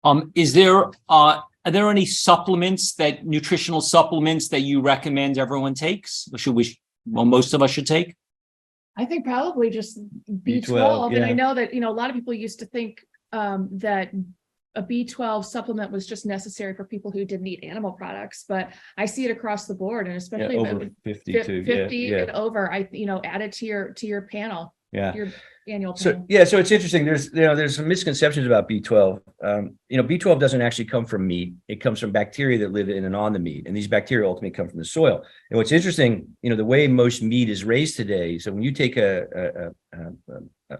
Are there any nutritional supplements that you recommend everyone takes? Or most of us should take? I think probably just B12. B12, And yeah. I know that, a lot of people used to think that a B12 supplement was just necessary for people who didn't eat animal products, but I see it across the board, and especially over 50 too. 50 and over. Add it to your panel. Yeah. Your annual So panel. so it's interesting. There's some misconceptions about B12. B12 doesn't actually come from meat. It comes from bacteria that live in and on the meat, and these bacteria ultimately come from the soil. And what's interesting, the way most meat is raised today. So when you take an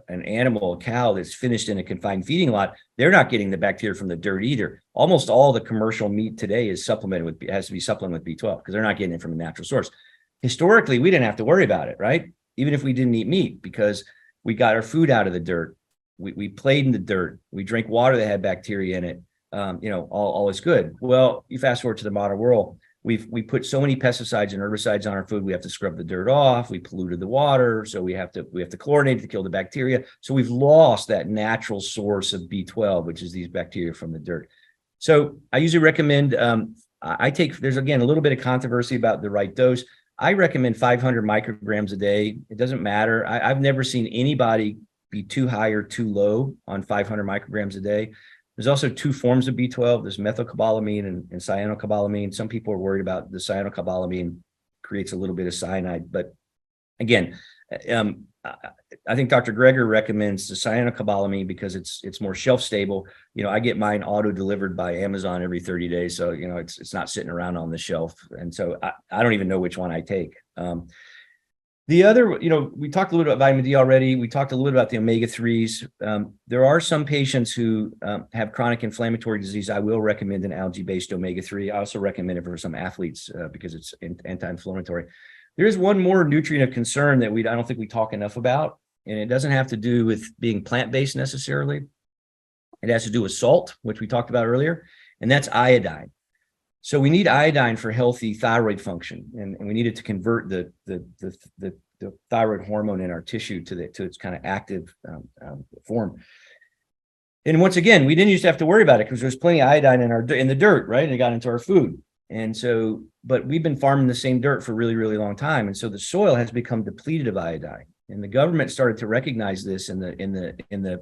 animal, a cow that's finished in a confined feeding lot, they're not getting the bacteria from the dirt either. Almost all the commercial meat today has to be supplemented with B12 because they're not getting it from a natural source. Historically, we didn't have to worry about it, right? Even if we didn't eat meat, because we got our food out of the dirt. We played in the dirt. We drank water that had bacteria in it. All is good. Well, you fast forward to the modern world. We put so many pesticides and herbicides on our food. We have to scrub the dirt off. We polluted the water, so we have to chlorinate to kill the bacteria. So we've lost that natural source of B12, which is these bacteria from the dirt. So I usually recommend. There's again a little bit of controversy about the right dose. I recommend 500 micrograms a day. It doesn't matter. I've never seen anybody be too high or too low on 500 micrograms a day. There's also two forms of B12. There's methylcobalamin and cyanocobalamin. Some people are worried about the cyanocobalamin creates a little bit of cyanide. But again, I think Dr. Greger recommends the cyanocobalamin because it's more shelf stable. I get mine auto delivered by Amazon every 30 days. So, it's not sitting around on the shelf. And so I don't even know which one I take. The other, we talked a little about vitamin D already. We talked a little about the omega-3s. There are some patients who have chronic inflammatory disease. I will recommend an algae-based omega-3. I also recommend it for some athletes because it's anti-inflammatory. There is one more nutrient of concern that I don't think we talk enough about, and it doesn't have to do with being plant-based necessarily. It has to do with salt, which we talked about earlier, and that's iodine. So we need iodine for healthy thyroid function, and we need it to convert the thyroid hormone in our tissue to its kind of active form. And once again, we didn't used to have to worry about it because there's plenty of iodine in the dirt, right? And it got into our food. And so, but we've been farming the same dirt for a really, really long time. And so the soil has become depleted of iodine. And the government started to recognize this in the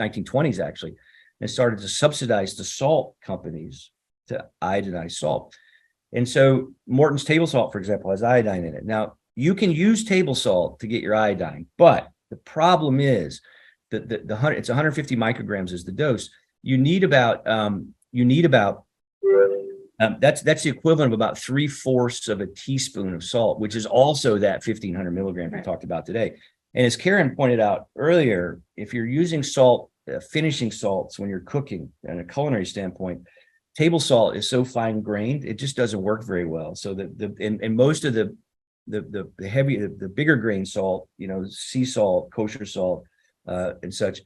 1920s, actually, and started to subsidize the salt companies to iodinize salt. And so Morton's table salt, for example, has iodine in it. Now, you can use table salt to get your iodine, but the problem is that it's 150 micrograms is the dose. You need about that's the equivalent of about 3/4 of a teaspoon of salt, which is also that 1,500 milligrams we talked about today. And as Caryn pointed out earlier, if you're using salt, finishing salts when you're cooking, on a culinary standpoint, table salt is so fine grained it just doesn't work very well. So and most of the bigger grain salt, sea salt, kosher salt, and such,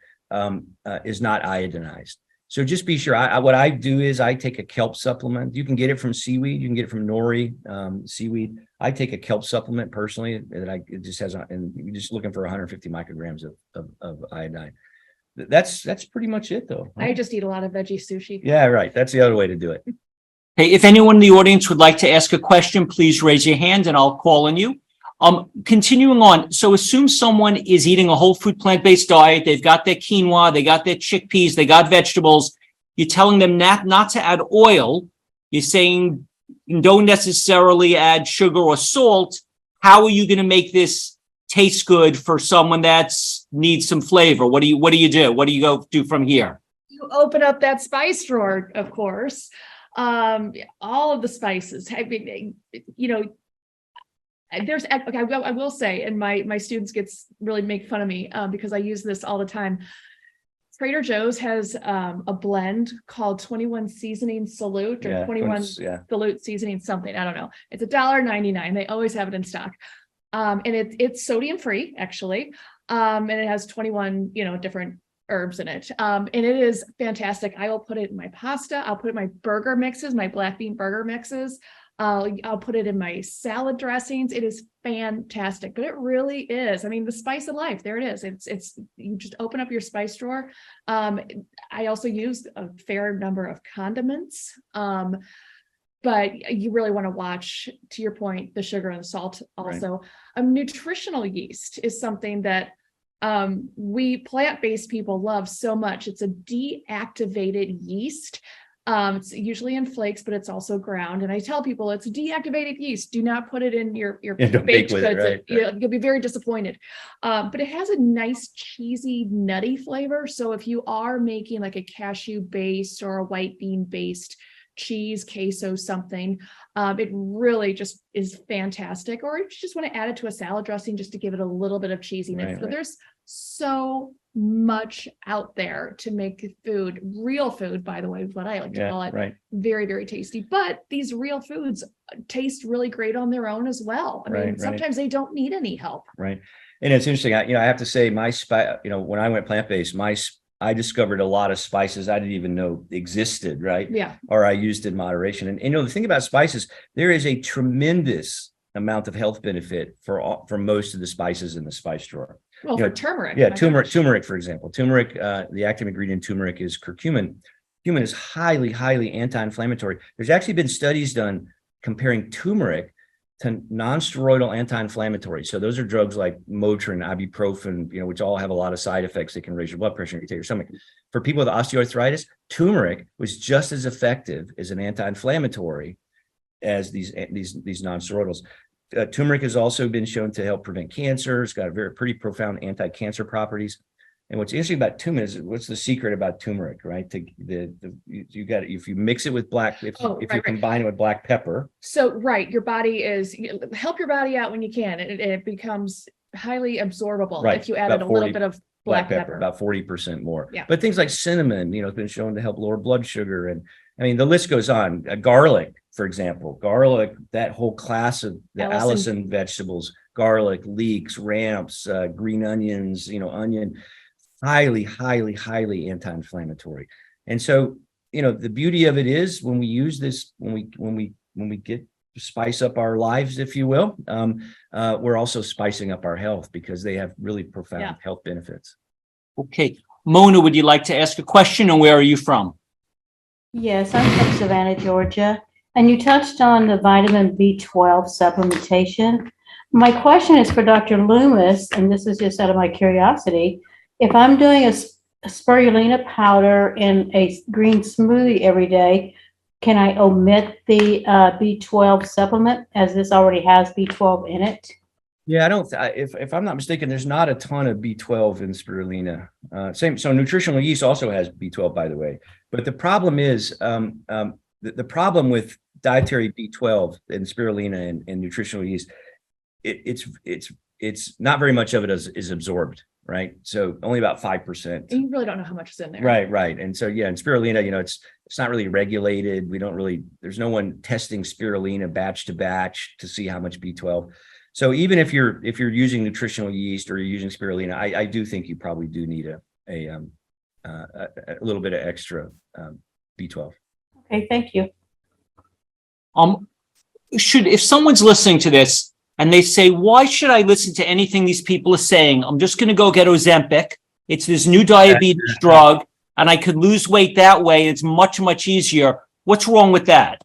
is not iodinized. So just be sure. What I do is I take a kelp supplement. You can get it from seaweed. You can get it from nori, seaweed. I take a kelp supplement personally that it just has, and you're just looking for 150 micrograms of iodine. That's pretty much it, though. I just eat a lot of veggie sushi. Yeah, right. That's the other way to do it. Hey, if anyone in the audience would like to ask a question, please raise your hand and I'll call on you. Continuing on, so assume someone is eating a whole food plant-based diet. They've got their quinoa, they got their chickpeas, they got vegetables. You're telling them not to add oil. You're saying don't necessarily add sugar or salt. How are you going to make this taste good for someone that needs some flavor? What do you do? What do you go do from here? You open up that spice drawer, of course. All of the spices. I will say, and my students really make fun of me because I use this all the time. Trader Joe's has a blend called 21 Seasoning Salute or 21 Salute Seasoning something. I don't know. It's $1.99. They always have it in stock. And it's sodium free, actually. And it has 21, different herbs in it. And it is fantastic. I will put it in my pasta. I'll put it in my burger mixes, my black bean burger mixes. I'll put it in my salad dressings. It is fantastic, but it really is. I mean, the spice of life, there it is. It's you just open up your spice drawer. I also use a fair number of condiments. But you really want to watch, to your point, the sugar and the salt also. Right. Nutritional yeast is something that we plant-based people love so much. It's a deactivated yeast. It's usually in flakes, but it's also ground. And I tell people it's deactivated yeast. Do not put it in your baked goods. Right. You'll be very disappointed. But it has a nice cheesy, nutty flavor. So if you are making like a cashew based or a white bean based cheese, queso, something, it really just is fantastic. Or if you just want to add it to a salad dressing just to give it a little bit of cheesiness. But there's so much out there to make food, real food, by the way, is what I like to call it. Very, very tasty. But these real foods taste really great on their own as well. I mean, sometimes they don't need any help. Right. And it's interesting. I have to say when I went plant-based, I discovered a lot of spices I didn't even know existed, right? Yeah. Or I used in moderation. And the thing about spices, there is a tremendous amount of health benefit for most of the spices in the spice drawer. Well, for turmeric. Yeah, turmeric, for example. Turmeric, the active ingredient in turmeric is curcumin. Curcumin is highly, highly anti-inflammatory. There's actually been studies done comparing turmeric to non-steroidal anti-inflammatory. So those are drugs like Motrin, ibuprofen, which all have a lot of side effects that can raise your blood pressure and irritate your stomach. For people with osteoarthritis, turmeric was just as effective as an anti-inflammatory as these non-steroidals. Turmeric has also been shown to help prevent cancer. It's got pretty profound anti-cancer properties. And what's interesting about turmeric is, what's the secret about turmeric, right? You got it. If you mix it with combine it with black pepper. So, your body help your body out when you can. It becomes highly absorbable if you added a little bit of black pepper. About 40% more. Yeah. But things like cinnamon, it's been shown to help lower blood sugar. And I mean, the list goes on. Garlic, for example, that whole class of the Allicin vegetables, garlic, leeks, ramps, green onions, onion, highly, highly, highly anti-inflammatory. And so, the beauty of it is when we use this, when we get to spice up our lives, if you will, we're also spicing up our health because they have really profound health benefits. Okay. Mona, would you like to ask a question, and where are you from? Yes, I'm from Savannah, Georgia. And you touched on the vitamin B12 supplementation. My question is for Dr. Loomis, and this is just out of my curiosity. If I'm doing a spirulina powder in a green smoothie every day, can I omit the B12 supplement, as this already has B12 in it? Yeah, if I'm not mistaken, there's not a ton of B12 in spirulina. So nutritional yeast also has B12, by the way. But the problem is, the problem with dietary B12 and spirulina and nutritional yeast, it's not very much of it is absorbed, right? So only about 5%. And you really don't know how much is in there. Right. And so, in spirulina, it's not really regulated. There's no one testing spirulina batch to batch to see how much B12. So even if you're using nutritional yeast or you're using spirulina, I do think you probably do need a little bit of extra B12. Okay, thank you. If someone's listening to this and they say, why should I listen to anything these people are saying? I'm just going to go get Ozempic. It's this new diabetes drug, and I could lose weight that way. It's much, much easier. What's wrong with that?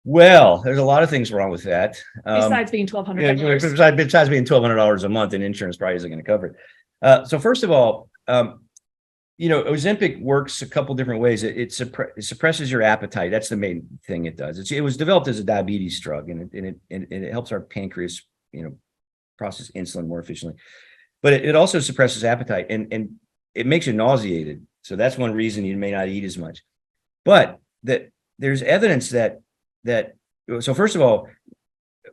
Well, there's a lot of things wrong with that. Besides being $1,200. Besides being $1,200 a month, and insurance probably isn't going to cover it. So first of all, Ozempic works a couple different ways. It suppresses your appetite. That's the main thing it does. It was developed as a diabetes drug, and it helps our pancreas, process insulin more efficiently. But it also suppresses appetite, and it makes you nauseated. So that's one reason you may not eat as much. But there's evidence that so first of all,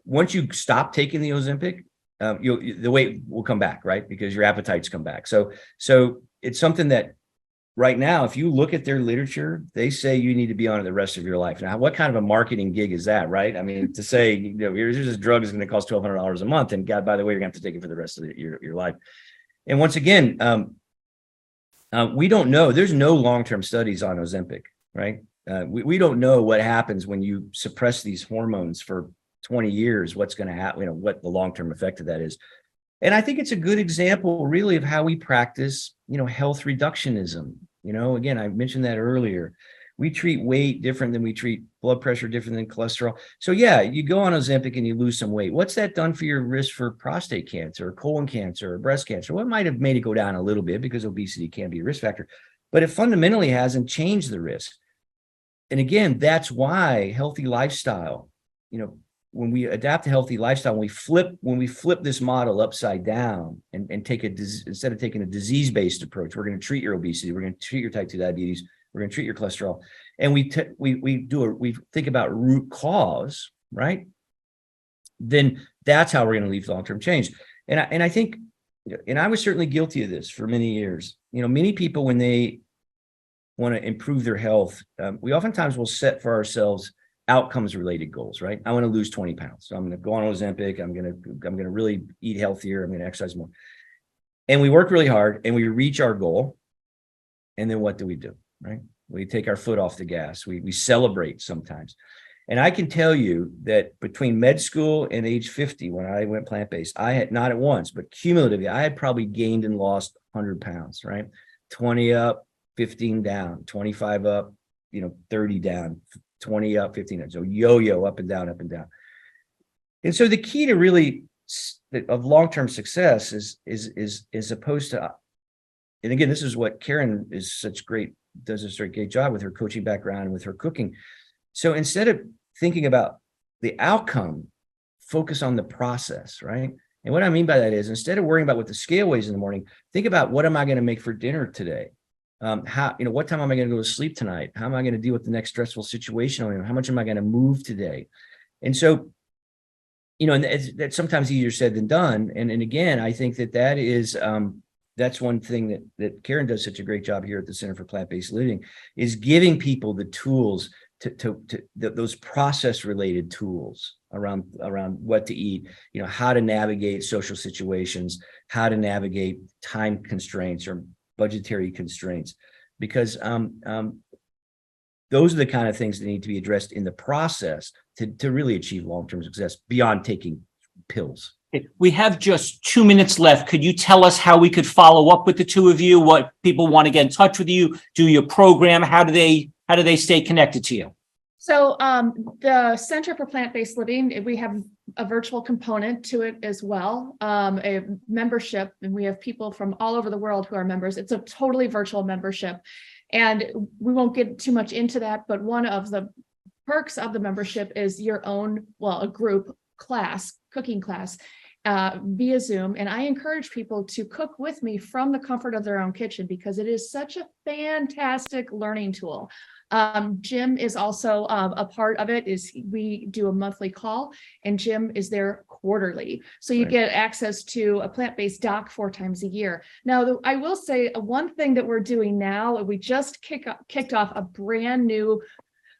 once you stop taking the Ozempic, the weight will come back, right? Because your appetites come back. So it's something that right now, if you look at their literature, they say you need to be on it the rest of your life. Now, what kind of a marketing gig is that, right? I mean, to say, here's this drug is going to cost $1,200 a month, and God, by the way, you're going to have to take it for the rest of your life. And once again, we don't know. There's no long-term studies on Ozempic, right? We don't know what happens when you suppress these hormones for 20 years, what's going to happen, what the long-term effect of that is. And I think it's a good example really of how we practice, health reductionism. Again, I mentioned that earlier. We treat weight different than we treat blood pressure, different than cholesterol. So yeah, you go on Ozempic and you lose some weight. What's that done for your risk for prostate cancer or colon cancer or breast cancer? Well, it might have made it go down a little bit because obesity can be a risk factor, but it fundamentally hasn't changed the risk. And again, that's why healthy lifestyle, when we adapt a healthy lifestyle, when we flip this model upside down and take instead of taking a disease-based approach, we're going to treat your obesity, we're going to treat your type 2 diabetes, we're going to treat your cholesterol, and we think about root cause, right? Then that's how we're going to lead to long-term change. And I think, and I was certainly guilty of this for many years. Many people, when they want to improve their health, we oftentimes will set for ourselves outcomes related goals, right? I want to lose 20 pounds. So I'm going to go on Ozempic. I'm going to really eat healthier. I'm going to exercise more. And we work really hard and we reach our goal. And then what do? Right? We take our foot off the gas. We celebrate sometimes. And I can tell you that between med school and age 50, when I went plant-based, I had, not at once, but cumulatively, I had probably gained and lost 100 pounds, right? 20 up, 15 down, 25 up, 30 down, 20 up, 15 down. So yo-yo up and down, up and down. And so the key to really of long-term success is opposed to, and again, this is what Caryn does such a great job with her coaching background and with her cooking. So instead of thinking about the outcome, focus on the process, right? And what I mean by that is, instead of worrying about what the scale weighs in the morning, think about, what am I going to make for dinner today? What time am I going to go to sleep tonight? How am I going to deal with the next stressful situation? How much am I going to move today? And so, and that's sometimes easier said than done. And again, I think that is, that's one thing that Caryn does such a great job here at the Center for Plant-Based Living, is giving people the tools to those process related tools around what to eat, how to navigate social situations, how to navigate time constraints or budgetary constraints, because those are the kind of things that need to be addressed in the process to really achieve long-term success beyond taking pills. We have just 2 minutes left. Could you tell us how we could follow up with the two of you? What people want to get in touch with you, do your program? How do they stay connected to you? So the Center for Plant-Based Living, we have a virtual component to it as well, a membership, and we have people from all over the world who are members. It's a totally virtual membership, and we won't get too much into that, but one of the perks of the membership is your own, a group class, cooking class, via Zoom. And I encourage people to cook with me from the comfort of their own kitchen, because it is such a fantastic learning tool. Jim is also a part of it. We do a monthly call, and Jim is there quarterly. So you get access to a plant-based doc 4 times a year. Now, I will say one thing that we're doing now, we just kicked off a brand new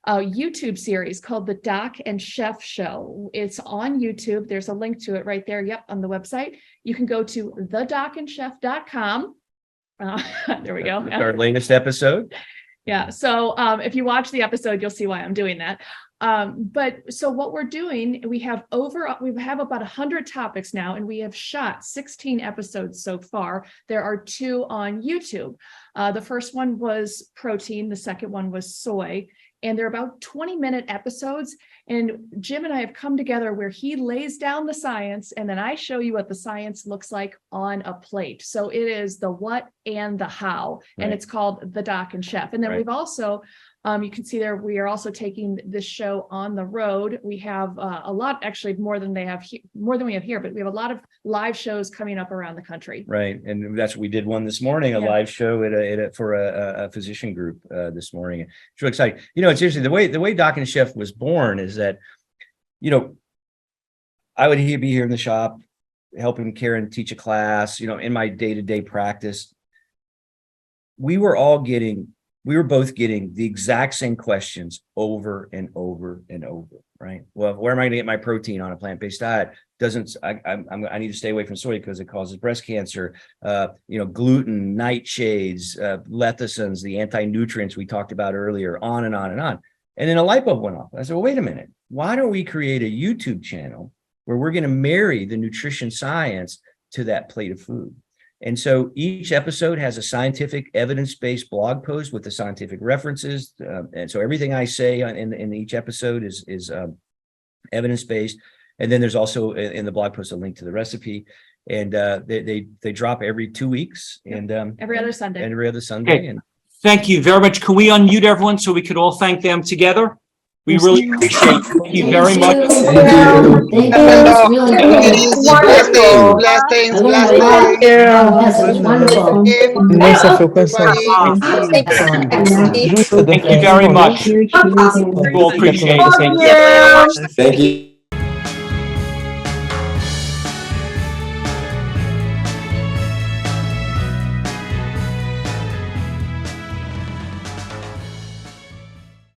YouTube series called The Doc and Chef Show. It's on YouTube. There's a link to it right there. Yep, on the website. You can go to thedocandchef.com. There we go. Our latest episode. Yeah. So if you watch the episode, you'll see why I'm doing that. But so what we're doing, we have about 100 topics now, and we have shot 16 episodes so far. There are 2 on YouTube. The first one was protein. The second one was soy. And they're about 20-minute episodes. And Jim and I have come together where he lays down the science, and then I show you what the science looks like on a plate. So it is the what and the how, and it's called The Doc and Chef. And then we've also, you can see there, we are also taking this show on the road. We have a lot, actually more than we have here, but we have a lot of live shows coming up around the country. Right. And that's what we did one this morning, a live show for a physician group this morning. It's really exciting. It's interesting. The way Doc and Chef was born is that, I would be here in the shop helping Caryn teach a class, in my day-to-day practice. We were both getting the exact same questions over and over and over, right? Well, where am I going to get my protein on a plant-based diet? doesn't, I need to stay away from soy because it causes breast cancer. Gluten, nightshades, lecithins, the anti-nutrients we talked about earlier, on and on and on. And then a light bulb went off. I said, well, wait a minute. Why don't we create a YouTube channel where we're going to marry the nutrition science to that plate of food? And so each episode has a scientific evidence-based blog post with the scientific references. And so everything I say in each episode is evidence-based. And then there's also in the blog post a link to the recipe. And they drop every 2 weeks and Every other Sunday. every other Sunday. Okay. And Thank you very much. Can we unmute everyone so we could all thank them together? We really appreciate it. Thank you very much. Thank you. It's really good. Wonderful. Blessings, Thank you. Yes, it was wonderful. Thank you very much. We all appreciate it. Thank you. Thank you.